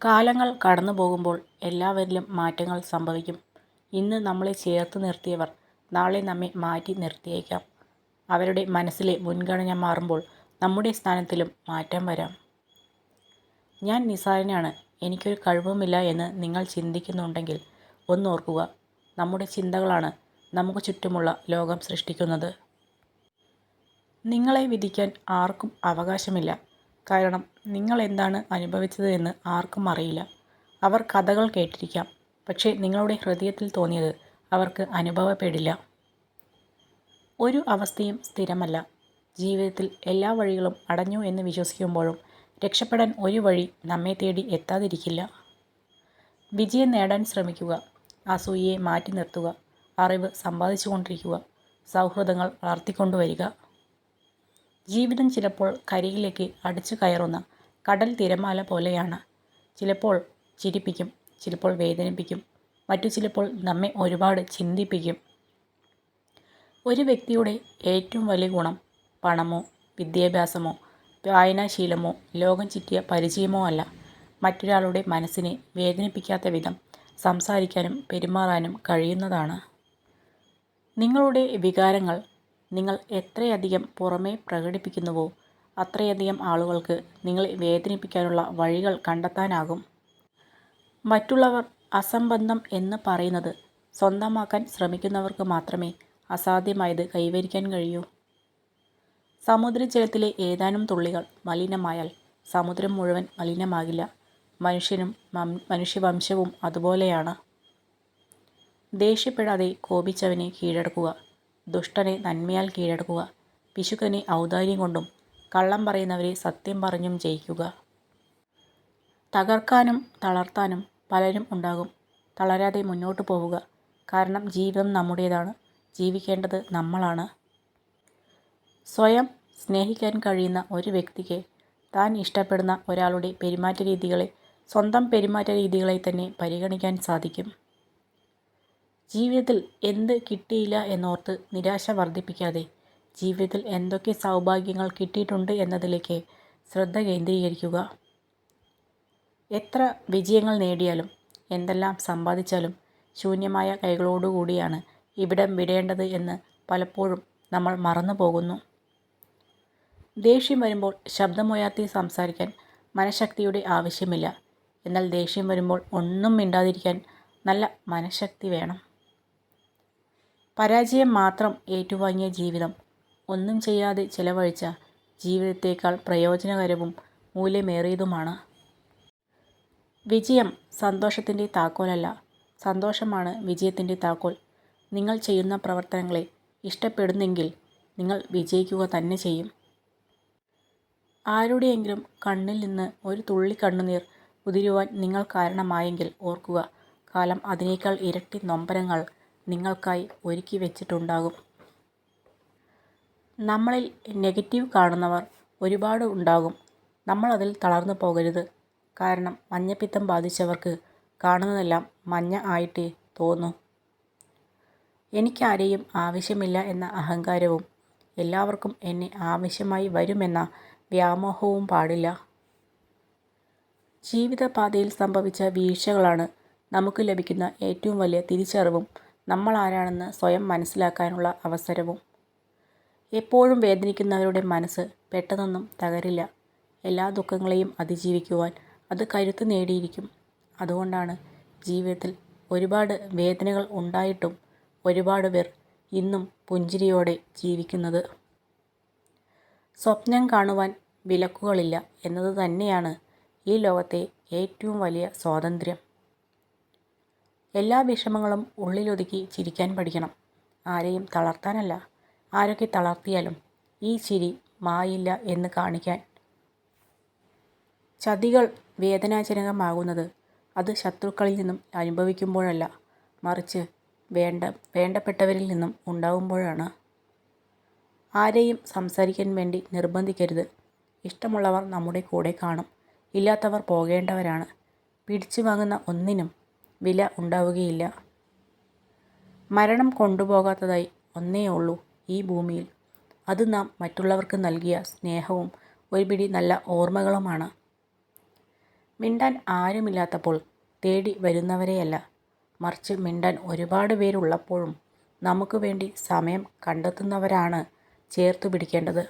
കാലങ്ങൾ കടന്നു പോകുമ്പോൾ എല്ലാവരിലും മാറ്റങ്ങൾ സംഭവിക്കും. ഇന്ന് നമ്മളെ ചേർത്ത് നിർത്തിയവർ നാളെ നമ്മെ മാറ്റി നിർത്തിയേക്കാം. അവരുടെ മനസ്സിലെ മുൻഗണന മാറുമ്പോൾ നമ്മുടെ സ്ഥാനത്തിലും മാറ്റം വരാം. ഞാൻ നിസ്സാരനാണ്, എനിക്കൊരു കഴിവുമില്ല എന്ന് നിങ്ങൾ ചിന്തിക്കുന്നുണ്ടെങ്കിൽ ഒന്നോർക്കുക, നമ്മുടെ ചിന്തകളാണ് നമുക്ക് ചുറ്റുമുള്ള ലോകം സൃഷ്ടിക്കുന്നത്. നിങ്ങളെ വിധിക്കാൻ ആർക്കും അവകാശമില്ല. കാരണം നിങ്ങൾ എന്താണ് അനുഭവിച്ചത് എന്ന് ആർക്കും അറിയില്ല. അവർ കഥകൾ കേട്ടിരിക്കാം, പക്ഷേ നിങ്ങളുടെ ഹൃദയത്തിൽ തോന്നിയത് അവർക്ക് അനുഭവപ്പെടില്ല. ഒരു അവസ്ഥയും സ്ഥിരമല്ല. ജീവിതത്തിൽ എല്ലാ വഴികളും അടഞ്ഞു എന്ന് വിശ്വസിക്കുമ്പോഴും രക്ഷപ്പെടാൻ ഒരു വഴി നമ്മെ തേടി എത്താതിരിക്കില്ല. വിജയം നേടാൻ ശ്രമിക്കുക, അസൂയയെ മാറ്റി നിർത്തുക, അറിവ് സമ്പാദിച്ചുകൊണ്ടിരിക്കുക, സൗഹൃദങ്ങൾ വളർത്തിക്കൊണ്ടുവരിക. ജീവിതം ചിലപ്പോൾ കരയിലേക്ക് അടിച്ചു കയറുന്ന കടൽ തിരമാല പോലെയാണ്. ചിലപ്പോൾ ചിരിപ്പിക്കും, ചിലപ്പോൾ വേദനിപ്പിക്കും, മറ്റു ചിലപ്പോൾ നമ്മെ ഒരുപാട് ചിന്തിപ്പിക്കും. ഒരു വ്യക്തിയുടെ ഏറ്റവും വലിയ ഗുണം പണമോ വിദ്യാഭ്യാസമോ വായനാശീലമോ ലോകം ചുറ്റിയ പരിചയമോ അല്ല, മറ്റൊരാളുടെ മനസ്സിനെ വേദനിപ്പിക്കാത്ത വിധം സംസാരിക്കാനും പെരുമാറാനും കഴിയുന്നതാണ്. നിങ്ങളുടെ വികാരങ്ങൾ നിങ്ങൾ എത്രയധികം പുറമേ പ്രകടിപ്പിക്കുന്നുവോ അത്രയധികം ആളുകൾക്ക് നിങ്ങളെ വേദനിപ്പിക്കാനുള്ള വഴികൾ കണ്ടെത്താനാകും. മറ്റുള്ളവർ അസംബന്ധം എന്ന് പറയുന്നത് സ്വന്തമാക്കാൻ ശ്രമിക്കുന്നവർക്ക് മാത്രമേ അസാധ്യമായത് കൈവരിക്കാൻ കഴിയൂ. സമുദ്രജലത്തിലെ ഏതാനും തുള്ളികൾ മലിനമായാൽ സമുദ്രം മുഴുവൻ മലിനമാകില്ല. മനുഷ്യനും മനുഷ്യവംശവും അതുപോലെയാണ്. ദേഷ്യപ്പെടാതെ കോപിച്ചവനെ കീഴടക്കുക, ദുഷ്ടനെ നന്മയാൽ കീഴടക്കുക, പിശുക്കനെ ഔദാര്യം കൊണ്ടും കള്ളം പറയുന്നവരെ സത്യം പറഞ്ഞും ജയിക്കുക. തകർക്കാനും തളർത്താനും പലരും ഉണ്ടാകും. തളരാതെ മുന്നോട്ട് പോവുക, കാരണം ജീവിതം നമ്മുടേതാണ്, ജീവിക്കേണ്ടത് നമ്മളാണ്. സ്വയം സ്നേഹിക്കാൻ കഴിയുന്ന ഒരു വ്യക്തിക്ക് താൻ ഇഷ്ടപ്പെടുന്ന ഒരാളുടെ പെരുമാറ്റ രീതികളെ സ്വന്തം പെരുമാറ്റ രീതികളെ തന്നെ പരിഗണിക്കാൻ സാധിക്കും. ജീവിതത്തിൽ എന്ത് കിട്ടിയില്ല എന്നോർത്ത് നിരാശ വർദ്ധിപ്പിക്കാതെ ജീവിതത്തിൽ എന്തൊക്കെ സൗഭാഗ്യങ്ങൾ കിട്ടിയിട്ടുണ്ട് എന്നതിലേക്ക് ശ്രദ്ധ കേന്ദ്രീകരിക്കുക. എത്ര വിജയങ്ങൾ നേടിയാലും എന്തെല്ലാം സമ്പാദിച്ചാലും ശൂന്യമായ കൈകളോടുകൂടിയാണ് ഇവിടം വിടേണ്ടത് എന്ന് പലപ്പോഴും നമ്മൾ മറന്നു പോകുന്നു. ദേഷ്യം വരുമ്പോൾ ശബ്ദമുയർത്തി സംസാരിക്കാൻ മനഃശക്തിയുടെ ആവശ്യമില്ല. എന്നാൽ ദേഷ്യം വരുമ്പോൾ ഒന്നും മിണ്ടാതിരിക്കാൻ നല്ല മനഃശക്തി വേണം. പരാജയം മാത്രം ഏറ്റുവാങ്ങിയ ജീവിതം ഒന്നും ചെയ്യാതെ ചെലവഴിച്ച ജീവിതത്തേക്കാൾ പ്രയോജനകരവും മൂല്യമേറിയതുമാണ്. വിജയം സന്തോഷത്തിൻ്റെ താക്കോലല്ല, സന്തോഷമാണ് വിജയത്തിൻ്റെ താക്കോൽ. നിങ്ങൾ ചെയ്യുന്ന പ്രവർത്തനങ്ങളെ ഇഷ്ടപ്പെടുന്നെങ്കിൽ നിങ്ങൾ വിജയിക്കുക തന്നെ ചെയ്യും. ആരുടെയെങ്കിലും കണ്ണിൽ നിന്ന് ഒരു തുള്ളി കണ്ണുനീർ ഉതിരുവാൻ നിങ്ങൾ കാരണമായെങ്കിൽ ഓർക്കുക, കാലം അതിനേക്കാൾ ഇരട്ടി നൊമ്പരങ്ങൾ നിങ്ങൾക്കായി ഒരുക്കി വെച്ചിട്ടുണ്ടാകും. നമ്മളിൽ നെഗറ്റീവ് കാണുന്നവർ ഒരുപാട് ഉണ്ടാകും. നമ്മൾ അതിൽ തളർന്നു പോകരുത്. കാരണം മഞ്ഞപ്പിത്തം ബാധിച്ചവർക്ക് കാണുന്നതെല്ലാം മഞ്ഞ ആയിട്ടേ തോന്നൂ. എനിക്കാരെയും ആവശ്യമില്ല എന്ന അഹങ്കാരവും എല്ലാവർക്കും എന്നെ ആവശ്യമായി വരുമെന്ന വ്യാമോഹവും പാടില്ല. ജീവിതപാതയിൽ സംഭവിച്ച വീഴ്ചകളാണ് നമുക്ക് ലഭിക്കുന്ന ഏറ്റവും വലിയ തിരിച്ചറിവും നമ്മൾ ആരാണെന്ന് സ്വയം മനസ്സിലാക്കാനുള്ള അവസരവും. എപ്പോഴും വേദനിക്കുന്നവരുടെ മനസ്സ് പെട്ടെന്നൊന്നും തകരില്ല. എല്ലാ ദുഃഖങ്ങളെയും അതിജീവിക്കുവാൻ അത് കരുത്ത് നേടിയിരിക്കും. അതുകൊണ്ടാണ് ജീവിതത്തിൽ ഒരുപാട് വേദനകൾ ഉണ്ടായിട്ടും ഒരുപാട് പേർ ഇന്നും പുഞ്ചിരിയോടെ ജീവിക്കുന്നത്. സ്വപ്നം കാണുവാൻ വിലക്കുകളില്ല എന്നത് തന്നെയാണ് ഈ ലോകത്തെ ഏറ്റവും വലിയ സ്വാതന്ത്ര്യം. എല്ലാ വിഷമങ്ങളും ഉള്ളിലൊതുക്കി ചിരിക്കാൻ പഠിക്കണം. ആരെയും തളർത്താനല്ല, ആരൊക്കെ തളർത്തിയാലും ഈ ചിരി മായില്ല എന്ന് കാണിക്കാൻ. ചതികൾ വേദനാജനകമാകുന്നത് അത് ശത്രുക്കളിൽ നിന്നും അനുഭവിക്കുമ്പോഴല്ല, മറിച്ച് വേണ്ടപ്പെട്ടവരിൽ നിന്നും ഉണ്ടാകുമ്പോഴാണ്. ആരെയും സംസാരിക്കാൻ വേണ്ടി നിർബന്ധിക്കരുത്. ഇഷ്ടമുള്ളവർ നമ്മുടെ കൂടെ കാണും, ഇല്ലാത്തവർ പോകേണ്ടവരാണ്. പിടിച്ചു വാങ്ങുന്ന ഒന്നിനും വില ഉണ്ടാവുകയില്ല. മരണം കൊണ്ടുപോകാത്തതായി ഒന്നേ ഉള്ളൂ ഈ ഭൂമിയിൽ, അത് നാം മറ്റുള്ളവർക്ക് നൽകിയ സ്നേഹവും ഒരു പിടി നല്ല ഓർമ്മകളുമാണ്. മിണ്ടാൻ ആരുമില്ലാത്തപ്പോൾ തേടി വരുന്നവരെയല്ല, മറിച്ച് മിണ്ടാൻ ഒരുപാട് പേരുള്ളപ്പോഴും നമുക്ക് വേണ്ടി സമയം കണ്ടെത്തുന്നവരാണ് ചേർത്തു പിടിക്കേണ്ടത്.